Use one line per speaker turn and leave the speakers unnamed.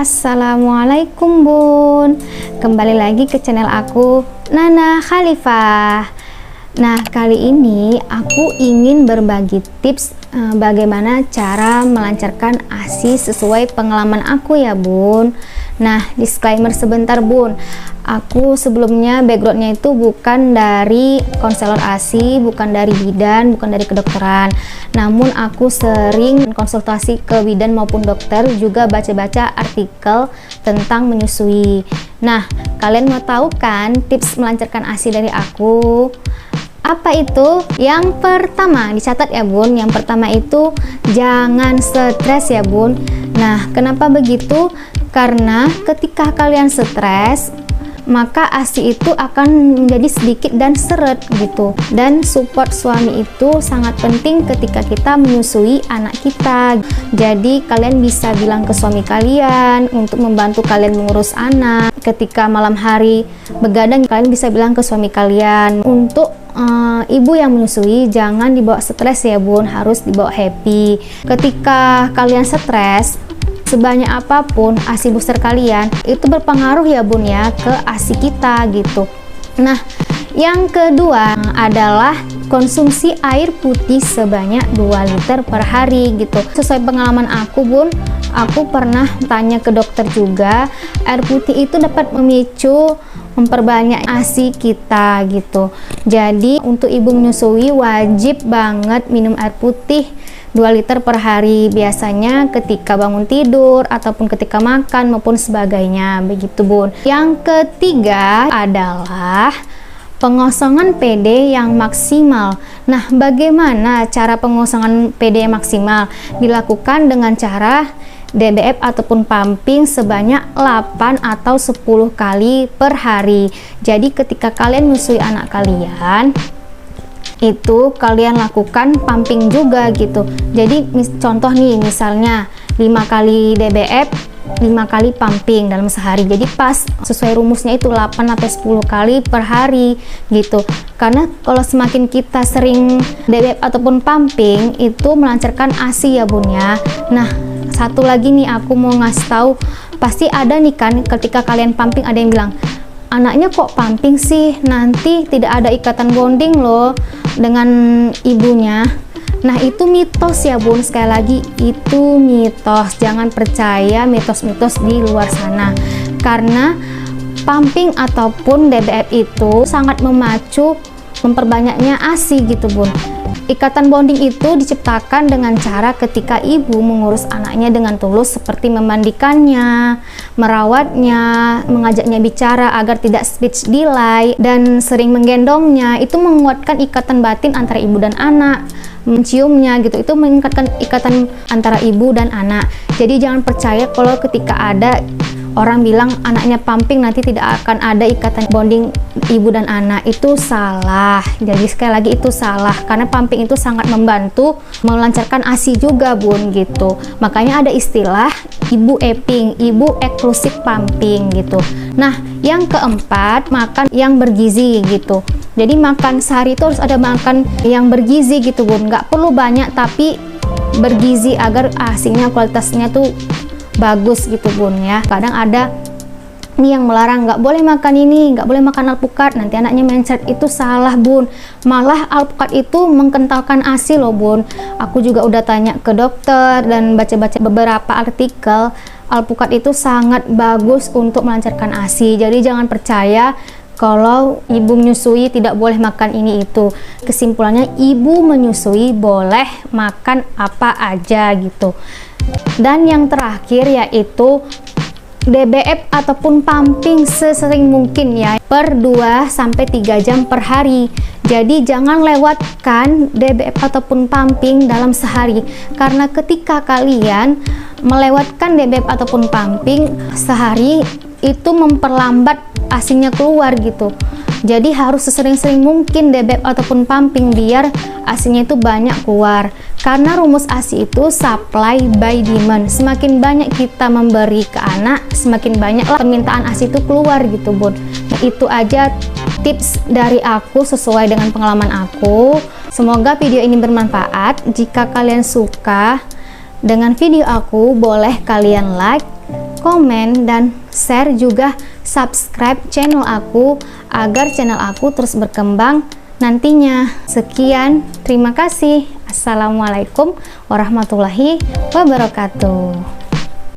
Assalamualaikum Bun, kembali lagi ke channel aku Nana Khalifah. Nah, kali ini aku ingin berbagi tips bagaimana cara melancarkan ASI sesuai pengalaman aku ya Bun. Nah, disclaimer sebentar Bun, aku sebelumnya backgroundnya itu bukan dari konselor ASI, bukan dari bidan, bukan dari kedokteran. Namun aku sering konsultasi ke bidan maupun dokter, juga baca-baca artikel tentang menyusui. Nah, kalian mau tahu kan tips melancarkan ASI dari aku? Apa itu? Yang pertama, dicatat ya Bun, yang pertama itu jangan stres ya Bun. Nah, kenapa begitu? Karena ketika kalian stres, maka ASI itu akan menjadi sedikit dan seret gitu. Dan support suami itu sangat penting ketika kita menyusui anak kita. Jadi kalian bisa bilang ke suami kalian untuk membantu kalian mengurus anak. Ketika malam hari begadang, kalian bisa bilang ke suami kalian. Untuk ibu yang menyusui jangan dibawa stres ya Bun, harus dibawa happy. Ketika kalian stres, sebanyak apapun ASI booster kalian itu berpengaruh ya Bun ya ke ASI kita gitu. Nah, yang kedua adalah konsumsi air putih sebanyak 2 liter per hari gitu. Sesuai pengalaman aku Bun, aku pernah tanya ke dokter juga, air putih itu dapat memicu memperbanyak ASI kita gitu. Jadi untuk ibu menyusui wajib banget minum air putih 2 liter per hari, biasanya ketika bangun tidur ataupun ketika makan maupun sebagainya begitu Bun. Yang ketiga adalah pengosongan PD yang maksimal. Nah, bagaimana cara pengosongan PD yang maksimal? Dilakukan dengan cara DBF ataupun pumping sebanyak 8 atau 10 kali per hari. Jadi ketika kalian menyusui anak kalian, itu kalian lakukan pumping juga gitu. Jadi contoh nih, misalnya 5 kali DBF, 5 kali pumping dalam sehari. Jadi pas sesuai rumusnya itu 8 sampai 10 kali per hari gitu. Karena kalau semakin kita sering DBF ataupun pumping, itu melancarkan ASI ya Bun ya. Nah, satu lagi nih aku mau ngasih tahu, pasti ada nih kan ketika kalian pumping ada yang bilang, anaknya kok pumping sih, nanti tidak ada ikatan bonding loh dengan ibunya. Nah, itu mitos ya Bun, sekali lagi itu mitos. Jangan percaya mitos-mitos di luar sana, karena pumping ataupun DBF itu sangat memacu memperbanyaknya ASI gitu Bun. Ikatan bonding itu diciptakan dengan cara ketika ibu mengurus anaknya dengan tulus, seperti memandikannya, merawatnya, mengajaknya bicara agar tidak speech delay, dan sering menggendongnya. Itu menguatkan ikatan batin antara ibu dan anak. Menciumnya gitu, itu meningkatkan ikatan antara ibu dan anak. Jadi jangan percaya kalau ketika ada orang bilang anaknya pumping nanti tidak akan ada ikatan bonding ibu dan anak. Itu salah. Jadi sekali lagi itu salah, karena pumping itu sangat membantu melancarkan ASI juga Bun gitu. Makanya ada istilah ibu eping, ibu eksklusif pumping gitu. Nah, yang keempat, makan yang bergizi gitu. Jadi makan sehari itu harus ada makan yang bergizi gitu Bun. Nggak perlu banyak tapi bergizi agar ASI-nya kualitasnya tuh bagus gitu Bun ya. Kadang ada nih yang melarang, nggak boleh makan ini, nggak boleh makan alpukat, nanti anaknya mencret. Itu salah Bun, malah alpukat itu mengkentalkan ASI loh Bun. Aku juga udah tanya ke dokter dan baca-baca beberapa artikel, alpukat itu sangat bagus untuk melancarkan ASI. Jadi jangan percaya kalau ibu menyusui tidak boleh makan ini itu. Kesimpulannya, ibu menyusui boleh makan apa aja gitu. Dan yang terakhir yaitu DBF ataupun pumping sesering mungkin ya, per 2 sampai 3 jam per hari. Jadi jangan lewatkan DBF ataupun pumping dalam sehari, karena ketika kalian melewatkan DBF ataupun pumping sehari, itu memperlambat ASI-nya keluar gitu. Jadi harus sesering-sering mungkin DBF ataupun pumping biar ASI-nya itu banyak keluar. Karena rumus ASI itu supply by demand. Semakin banyak kita memberi ke anak, semakin banyaklah permintaan ASI itu keluar gitu Bun. Nah, itu aja tips dari aku sesuai dengan pengalaman aku. Semoga video ini bermanfaat. Jika kalian suka dengan video aku, boleh kalian like, komen, dan share juga subscribe channel aku agar channel aku terus berkembang nantinya. Sekian, terima kasih. Assalamualaikum warahmatullahi wabarakatuh.